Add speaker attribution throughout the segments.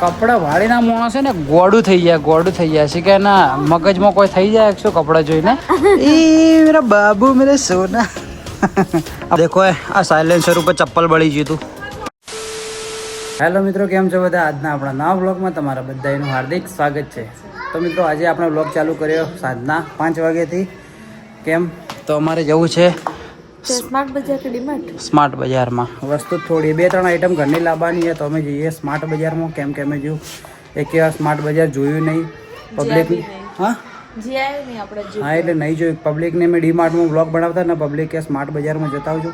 Speaker 1: કપડા વાળીના માણસ છે ને ગોડું થઈ જાય છે કે ના મગજમાં કોઈ થઈ જાય શું કપડા જોઈને એ મેરા બાબુ મેરે સોના દેખો આ સાયલેન્સર ઉપર ચપ્પલ બળી ગયું હતું. હેલો મિત્રો, કેમ છો બધા? આજના આપણા નવા બ્લોગમાં તમારા બધાનું હાર્દિક સ્વાગત છે. તો મિત્રો આજે આપણે બ્લોગ ચાલુ કર્યો સાંજના 5 વાગ્યાથી. કેમ તો અમારે જવું છે સ્માર્ટ બજારમાં. વસ્તુ થોડી 2-3 આઈટમ ઘરની લાવવાની છે તો અમે જઈએ સ્માર્ટ બજારમાં. કેમ કે અમે જો એક સ્માર્ટ બજાર જોયું નહીં પબ્લિક. હા એટલે નહીં જોયું પબ્લિકને. મેં ડીમાર્ટમાં બ્લોગ બનાવતા ને પબ્લિક કે સ્માર્ટ બજારમાં જતા આવજો.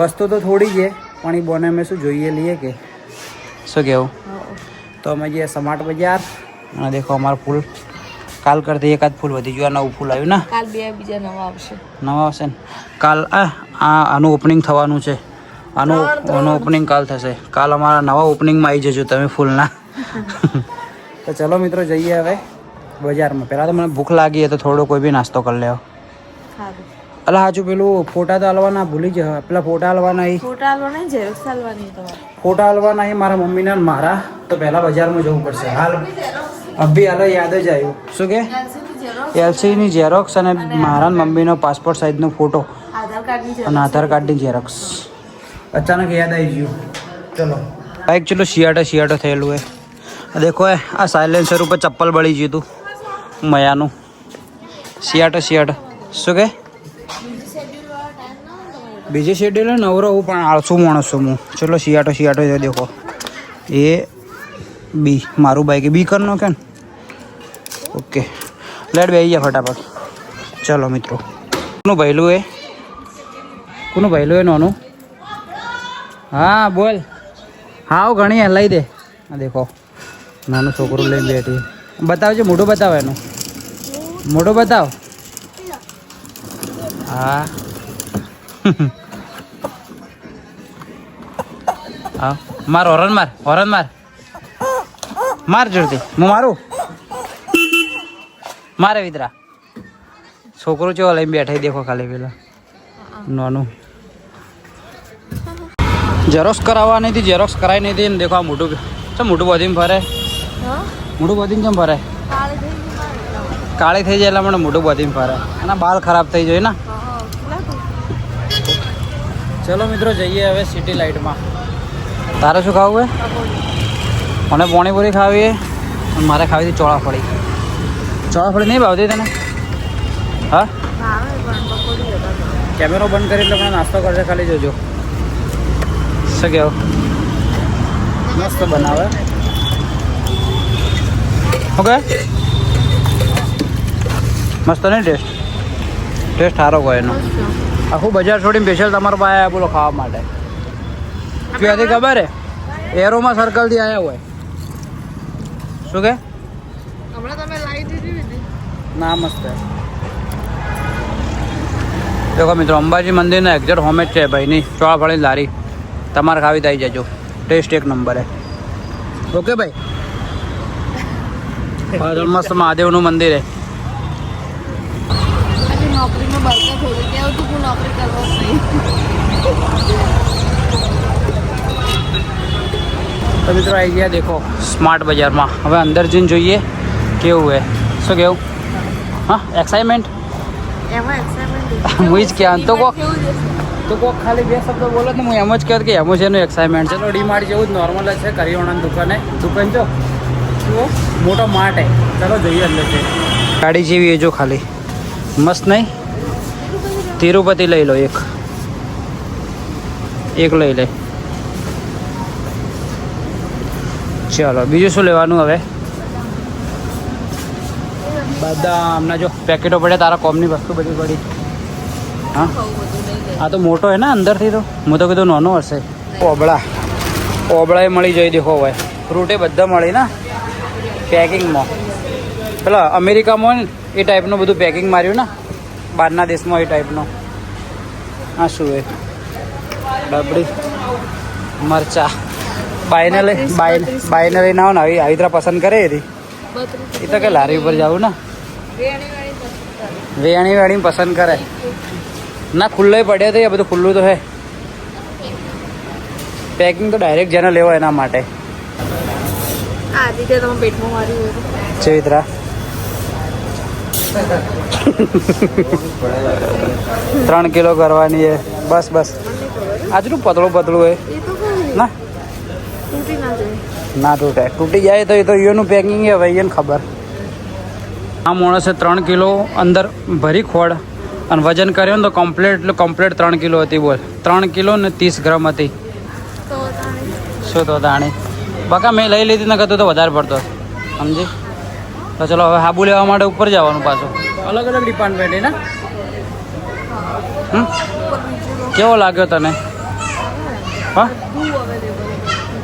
Speaker 1: વસ્તુ તો થોડી છે પણ એ બોને અમે શું જોઈએ લઈએ કે શું કહેવું. તો અમે જઈએ સ્માર્ટ બજાર. અને દેખો અમારું ફૂલ કાલ કરતી એકાદ ફૂલ વધી ગયું. નવું ફૂલ આવ્યું ને કાલ બીજા નવા આવશે ને કાલ. આનું ઓપનિંગ થવાનું છે. આનું ઓપનિંગ કાલ થશે. કાલ અમારા નવા ઓપનિંગમાં આવી જજો તમે ફૂલના. તો ચલો મિત્રો જઈએ હવે બજારમાં. પહેલાં તો મને ભૂખ લાગી તો થોડો કોઈ બી નાસ્તો કરી લેવો. અલા હાજુ પેલું ફોટા તો હાલવાના ભૂલી જ. પેલા ફોટા હાલવાના મારા મમ્મીના મારા. તો પહેલાં બજારમાં જવું પડશે. હાલ અભી હાલો યાદ જ આવ્યું. શું કે એલસીની ઝેરોક્સ અને મારા મમ્મીનો પાસપોર્ટ સાઇઝનો ફોટો અને આધાર કાર્ડની ઝેરોક્સ. અચાનક યાદ આવી ગયું. ચલો બાઈક ચલો શિયાળો થયેલું હે. દેખો આ સાયલેન્સર ઉપર ચપ્પલ બળી ગયું હતું મયાનું. શિયાળો શું કે બીજી શેડ્યુલ નવરો હું પણ આળસું માણસ છું હું. ચલો શિયાળો દેખો એ બી મારું બાઈક બી કરનો કે ઓકે લેટ બે ગયા ફટાફટ. ચલો મિત્રો કોનું ભયલું એ નોનું. હા બોલ. હા ઘણી હલાવી દે. દેખો નાનું છોકરું લઈને બેઠી. બતાવજો મોઢું બતાવ એનું. મોઢું બતાવ. હા હા માર હોરન માર જોરથી. હું મારું મારે વિતરા. છોકરું ચેવો લઈને બેઠા દેખો ખાલી પેલા નાનું. ઝેરોક્સ કરાવવા નહીં હતી. ઝેરોક્સ કરાવી નહીં હતી ને દેખો આ મોટું બધીમાં ફરે. મોટું બધીમાં કેમ ફરે? કાળી થઈ જાય એટલે મને મોટું બધીમાં ફરે. એના બાલ ખરાબ થઈ જાય ને. ચલો મિત્રો જઈએ હવે સિટી લાઇટમાં. તારે શું ખાવું હે? મને પાણીપુરી ખાવી અને મારે ખાવી હતી ચોળાફળી નહીં ભાવતી તને? હા કેમેરો બંધ કરી એટલે મને નાસ્તો કરશે ખાલી જોજો. શું કહેવું? મસ્ત બનાવે. ઓકે મસ્ત નહીં ટેસ્ટ સારો હોય એનો. આખું બજાર છોડીને સ્પેશિયલ તમારો પાસે આવ્યા બોલો ખાવા માટે. ક્યાંથી ખબર હે? એરોમાં સર્કલથી આવ્યા હોય. શું કે ના મસ્ત. દેખો મિત્રો અંબાજી મંદિરના એક્ઝેક્ટ હોમે જ છે ભાઈની ચોળાફળીની લારી. તમારે ખાવી તો આવી જજો. ટેસ્ટ એક નંબર હે. ઓકે ભાઈ. મસ્ત મહાદેવનું મંદિર હે. તો મિત્રો આવી ગયા દેખો સ્માર્ટ બજારમાં. હવે અંદર જઈને જોઈએ કેવું હે. શું કેવું? હા એક્સાઇટમેન્ટ હું જ ક્યાં તો કોક ખાલી બે શબ્દ બોલો ને હું એમ જ કહું કે એમ છે એનું એક્સાઇટમેન્ટ. ચલો ડીમાર્ટ જેવું જ નોર્મલ જ છે. કરિયાણાની દુકાન જો મોટો માર્ટ હે. ચલો જોઈએ અંદર છે. ગાડી જેવી એ જો ખાલી મસ્ત નહીં. તિરુપતિ લઈ લો એક લઈ લે. ચાલો બીજું શું લેવાનું હવે? બધા હમણાં જો પેકેટો પડ્યા તારા કોમની વસ્તુ બધી પડી. હા આ તો મોટો હે ને અંદરથી. તો હું તો કીધું નાનો હશે. ઓબળા મળી જાય દેખો હવે. ફ્રૂટે બધા મળી ને પેકિંગમાં. પેલા અમેરિકામાં ને એ ટાઈપનું બધું પેકિંગ માર્યું ને બહારના દેશમાં એ ટાઈપનો. આ શું હે? ડબડી મરચા. બાઈને લઈને આવો ને આવી તરફ પસંદ કરે એ તો કે લારી ઉપર જવું ને વેણી પસંદ કરે ના. ખુલ્લો પડ્યો તો એ બધું ખુલ્લું તો હે. પેકિંગ તો ડાયરેક્ટ જેને લેવો એના માટે.
Speaker 2: આ રીતે તમે પેટમાં માર્યું હોય
Speaker 1: ચૈત્રા 3 કિલો કરવાની है बस बस આજનું પતળું પતળું હોય
Speaker 2: એ તો કઈ
Speaker 1: ના
Speaker 2: તૂટી ના જાય
Speaker 1: ના તૂટે તૂટી જાય તો એ તો એનું પેકિંગ है ભાઈ એને ખબર આ માણસે 3 કિલો અંદર ભરી ખોડ અને વજન કર્યો ને તો કમ્પ્લીટ 3 કિલો હતી બોલ 3 કિલો ને 30 ગ્રામ હતી
Speaker 2: તો
Speaker 1: શું તો દાણી બકા મેં લઈ લીધી ને કહેતો તો વધારે પડતો સમજી તો ચલો હવે હાબુ લેવા માટે ઉપર જવાનું પાછું અલગ અલગ ડિપાર્ટમેન્ટ ને કેવો લાગ્યો તને હા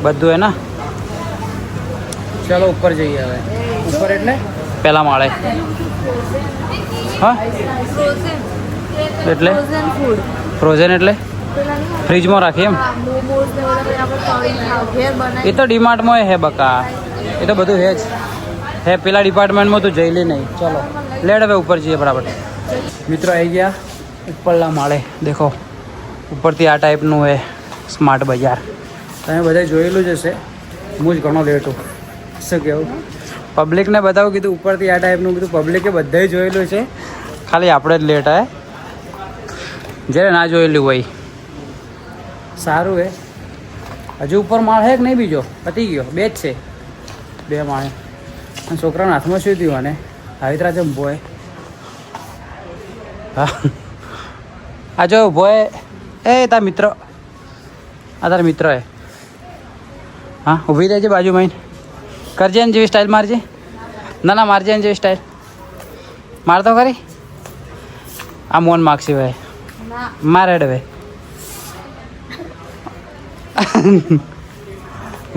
Speaker 1: બધું હે ને ચલો ઉપર જઈએ હવે ઉપર એટલે પહેલા માળે હા એટલે ફ્રોઝન એટલે ફ્રીજમાં રાખીએ એમ એ તો ડીમાર્ટમાં હે બકા એ તો બધું હે જ હે પેલા ડિપાર્ટમેન્ટમાં તું જઈ લે નહીં ચલો લેડ હવે ઉપર જઈએ બરાબર મિત્રો આવી ગયા ઉપરના માળે દેખો ઉપરથી આ ટાઈપનું હે સ્માર્ટ બજાર તમે બધા જોયેલું જ હશે હું જ ઘણો લેટ છું શું કહેવું પબ્લિકને બતાવું કીધું ઉપરથી આ ટાઈપનું કીધું પબ્લિકે બધાએ જોયેલું છે ખાલી આપણે જ લેટ આવે જ્યારે ના જોયેલું હોય સારું હે હજુ ઉપર માળ હે કે નહીં બીજો પતી ગયો 2 જ છે 2 માળે અને છોકરાના હાથમાં શું થયું અને હાવિત્રા છે ઊભો હે હા આ જો ઊભો હે એ તાર મિત્ર આ તારા મિત્ર હે હા ઊભી રહેજે બાજુમાં કરજે ને જેવી સ્ટાઇલ મારજે ના મારજે ને જેવી સ્ટાઇલ મારતો ખરી આ મોન માગશે ભાઈ મારે હવે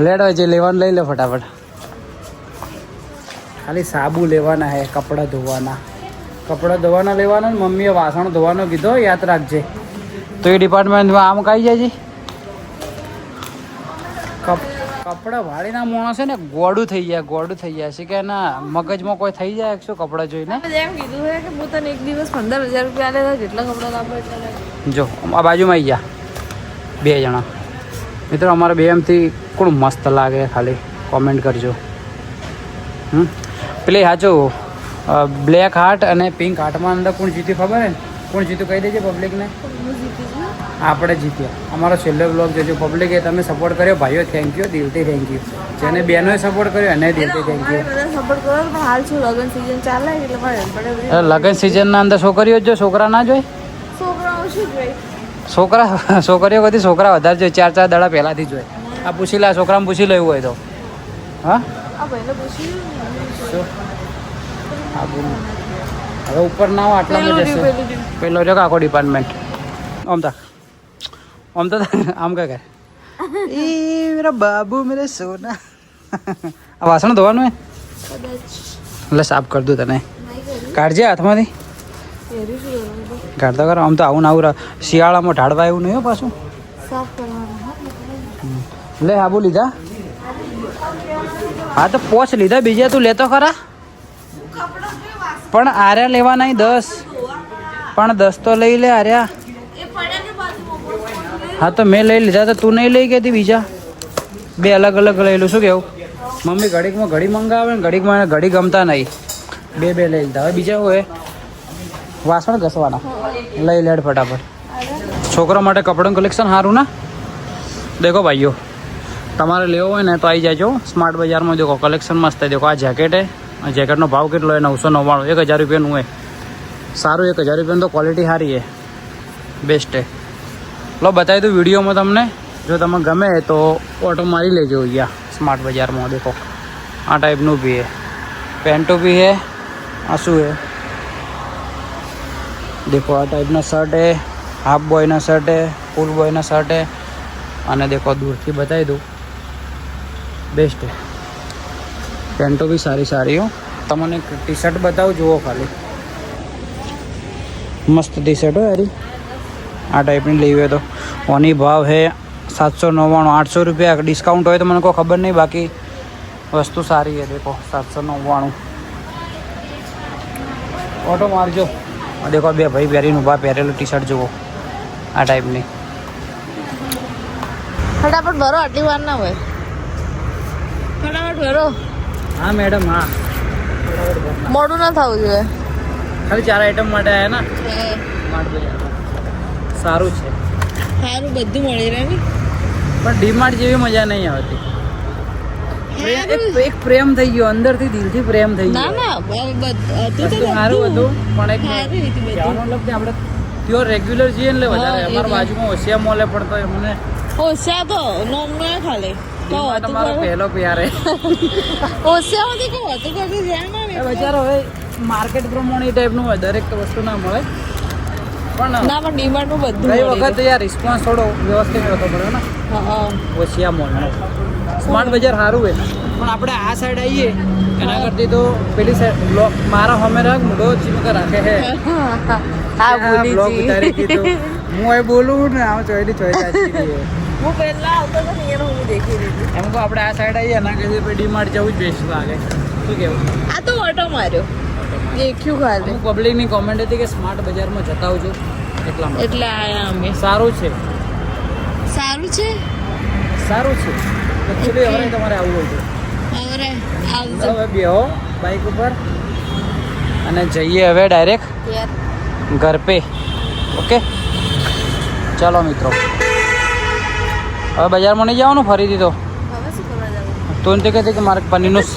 Speaker 1: લેડ હોય જે લેવાનું લઈ લે ફટાફટ ખાલી સાબુ લેવાના હે કપડાં ધોવાના લેવાના ને મમ્મીએ વાસણ ધોવાનો કીધો યાદ રાખજે તો એ ડિપાર્ટમેન્ટમાં આમ કાઈ જાય છે કપડાં વાળીના માણસ છે ને ગોડું થઈ જાય છે કે ના મગજમાં કોઈ થઈ જાય શું કપડાં જોઈને
Speaker 2: એમ કીધું છે કે હું તને એક દિવસ 15,000 રૂપિયા આલે જેટલા કપડાં લાવો એટલા
Speaker 1: જો આ બાજુમાં આવી ગયા 2 જણા મિત્રો અમારા 2 એમથી કોણ મસ્ત લાગે ખાલી કોમેન્ટ કરજો પેલી સાચો બ્લેક હાર્ટ અને પિંક હાર્ટમાં અંદર કોણ જીત્યું ખબર હે કોણ જીત્યું કહી દેજે પબ્લિકને આપણે જીત્યા અમારો છેલ્લો બ્લોગ જોજો પબ્લિકે તમે સપોર્ટ કર્યો ભાઈઓ થેન્ક યુ દિલથી થેન્ક યુ જેને બહેનોએ સપોર્ટ કર્યો એને દિલથી થેન્ક યુ
Speaker 2: સપોર્ટ કરો પણ હાલ શું લગન સીઝન ચાલે એટલે મારે
Speaker 1: લગન સિઝનના અંદર છોકરીઓ જો છોકરા ના જોઈ
Speaker 2: છોકરાઓ શું જોઈ
Speaker 1: છોકરીઓ બધી છોકરા વધારે જોઈએ 4 દાડા પહેલાંથી જોઈએ આ પૂછી લે છોકરાને પૂછી લેવું હોય તો હા
Speaker 2: આ ભાઈને પૂછ્યું
Speaker 1: શું હવે ઉપર ના આવો આટલામાં જશે પેલો જો આખો ડિપાર્ટમેન્ટ આમ તો આમ કા કરે એ મેરા બાબુ મેરે સોના આ વાસણ ધોવાનું હે એટલે સાફ કરી દઉં તને કાઢજે હાથમાંથી કાઢતા કરો આમ તો આવું શિયાળામાં ઢાળવા એવું નહીં હો પાછું લે હાબુ લીધા હા તો પોચ લીધા બીજા તું લેતો ખરા પણ આર્યા લેવા નહીં 10 પણ 10 તો લઈ લે આર્યા હા તો મેં લઈ લીધા તો તું નહીં લઈ ગઈ હતી બીજા 2 અલગ અલગ લઈ લો શું કેવું મમ્મી ઘડીકમાં ઘડી મંગાવે ને ઘડીકમાં ઘડી ગમતા નહીં 2 લઈ લીધા હવે બીજા હોય વાસણ ઘસવાના લઈ લેડ ફટાફટ છોકરા માટે કપડાનું કલેક્શન સારું ના દેખો ભાઈઓ તમારે લેવો હોય ને તો આવી જાજો સ્માર્ટ બજારમાં દેખો કલેક્શન મસ્ત है देखो આ જેકેટ है આ જેકેટનો ભાવ કેટલો હોય 999 1000 રૂપિયાનું હોય સારું 1000 રૂપિયાનું તો ક્વોલિટી સારી है બેસ્ટ है લો બતાવી દઉં વિડીયોમાં તમને જો તમને ગમે તો ઓટો મારી લેજો અહીંયા સ્માર્ટ બજારમાં દેખો આ ટાઈપનું બી है પેન્ટો भी है આ શું है देखो आ टाइप ना शर्ट है हाफ बॉय ना शर्ट है फुल बॉय ना शर्ट है અને देखो दूर થી બતાવી દઉં બેસ્ટ है પેન્ટો भी સારી હો તમને ટી શર્ટ બતાવું જુઓ ખાલી મસ્ત ટી શર્ટ હો યારી આ ટાઈપની લેવી હોય તો ઓની ભાવ है 799 800 रुपया डिस्काउंट હોય તો મને કોઈ ખબર નહીં બાકી વસ્તુ સારી है देखो 799 ઓટો મારજો देखो 2 भाई પહેરીને ઊભા પહેરેલું ટી શર્ટ જુઓ આ ટાઈપની
Speaker 2: ફટાફટ ભરો આટલી વાર ના હોય ફટાફટ કરો
Speaker 1: હા મેડમ હા
Speaker 2: મોડું ના થવું જોઈએ
Speaker 1: ખાલી 4 આઈટમ માટે આવ્યા ને સ્માર્ટ બજારમાં સારું છે
Speaker 2: સારું બધું મળી રહે ને
Speaker 1: પણ ડીમાર્ટ જેવી મજા નહીં આવતી એક પ્રેમ થઈ ગયો અંદરથી દિલથી પ્રેમ થઈ
Speaker 2: ના
Speaker 1: ગયો
Speaker 2: ના હતું
Speaker 1: વસ્તુ સારું હતું પણ એક કહેવાનો મતલબ કે આપણે પ્યોર રેગ્યુલર જઈએ ને એટલે વધારે અમારા બાજુમાં ઓશિયા મોલે પણ તો મને
Speaker 2: ઓછા તો નોમ ના ખાલે
Speaker 1: ડીમાર્ટ અમારો પહેલો પ્યાર હે
Speaker 2: ઓછામાંથી કહું હતું કશું ધ્યાન ના
Speaker 1: એ બચારો હવે માર્કેટ પ્રમાણે એ ટાઈપનું હોય દરેક વસ્તુ ના મળે પણ
Speaker 2: ના પણ ડીમાર્ટનું બધું
Speaker 1: ગઈ વખત યાર રિસ્પોન્સ થોડો વ્યવસ્થિત હતો પડ્યો ને
Speaker 2: હા
Speaker 1: ઓશિયા મોલનો સ્માર્ટ બજાર સારું હોય પણ આપણે આ સાઈડ આવીએ એના કરતી તો પેલી સાઈડ મારા હમે રાખ મોટો ચીમકા રાખે હે
Speaker 2: હા ભૂલી
Speaker 1: બ્લોગ
Speaker 2: જી.
Speaker 1: ઉતારી દીધું હું એ બોલું ને આમ ચોયલી ચોય સાચી ગઈ
Speaker 2: હું પહેલા આવતો હતો ને એનો હું દેખી લીધી
Speaker 1: એમ કહો આપણે આ સાઈડ આવીએ એના કરતી ડીમાર્ટ જવું જ બેસ્ટ લાગે શું કેવું
Speaker 2: આ તો ઓટો માર્યો દેખ્યું ખાલી
Speaker 1: હું પબ્લિકની કોમેન્ટ હતી કે સ્માર્ટ બજારમાં જતા આવજો એટલા માટે
Speaker 2: એટલે આયા અમે
Speaker 1: સારું છે
Speaker 2: સારું છે
Speaker 1: સારું છે એકચ્યુઅલી હવે તમારે આવવું હોય
Speaker 2: હવે આવજો
Speaker 1: તો હવે બેહો બાઇક ઉપર અને જઈએ હવે ડાયરેક્ટ
Speaker 2: યાર
Speaker 1: ઘર પે ઓકે ચાલો મિત્રો હવે બજારમાં નહીં જવાનું ફરીથી તો
Speaker 2: હવે શું કરવા જવું
Speaker 1: તું નથી કહેતી કે મારે પનીરનું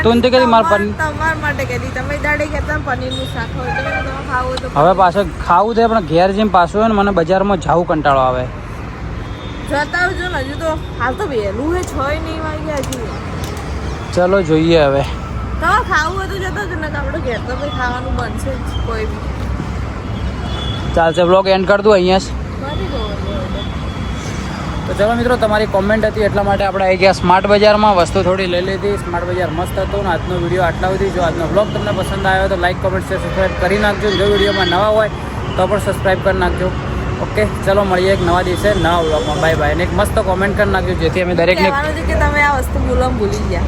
Speaker 1: તું નથી કહેતી મારે પનીર
Speaker 2: તમારા માટે કહેતી તમે દાડે કહેતા પનીરનું શાક હોય તો તમે ખાવું તો
Speaker 1: હવે પાછું ખાવું છે પણ ઘેર જઈને પાછું હોય ને મને બજારમાં જવું કંટાળો આવે
Speaker 2: જતા આવજો ને હજુ તો હાલ તો વહેલું હે 6 નહીં વાગ્યા હજુ
Speaker 1: ચલો જોઈએ હવે
Speaker 2: તમારે ખાવું હોય તો જતો જ ને આપણે ઘેર તો ભાઈ ખાવાનું બનશે જ કોઈ બી
Speaker 1: ચાલશે બ્લોગ એન્ડ કર દઉં અહીંયા જ
Speaker 2: કરી દો
Speaker 1: તો ચલો મિત્રો તમારી કોમેન્ટ હતી એટલા માટે આપણે આવી ગયા સ્માર્ટ બજારમાં વસ્તુ થોડી લઈ લીધી સ્માર્ટ બજાર મસ્ત હતો ને આજનો વિડીયો આટલા સુધી જો આજનો બ્લોગ તમને પસંદ આવ્યો તો લાઈક કમેન્ટ શેર સબસ્ક્રાઈબ કરી નાખજો જો વિડીયોમાં નવા હોય તો પણ સબસ્ક્રાઈબ કરી નાખજો ઓકે ચલો મળીએ એક નવા દિવસે નવા બ્લોગમાં બાય બાય અને એક મસ્ત કોમેન્ટ કરી નાખજો જેથી અમે દરેકને
Speaker 2: કહેવાનું છે કે તમે આ વસ્તુ બોલવામાં ભૂલી ગયા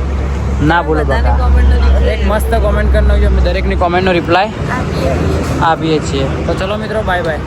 Speaker 1: ના ભૂલો
Speaker 2: બધાને
Speaker 1: બકા
Speaker 2: કોમેન્ટ
Speaker 1: એક મસ્ત કોમેન્ટ કરી નાખજો અમે દરેકની કોમેન્ટનો રિપ્લાય
Speaker 2: આપીએ
Speaker 1: આપીએ છીએ તો ચલો મિત્રો બાય બાય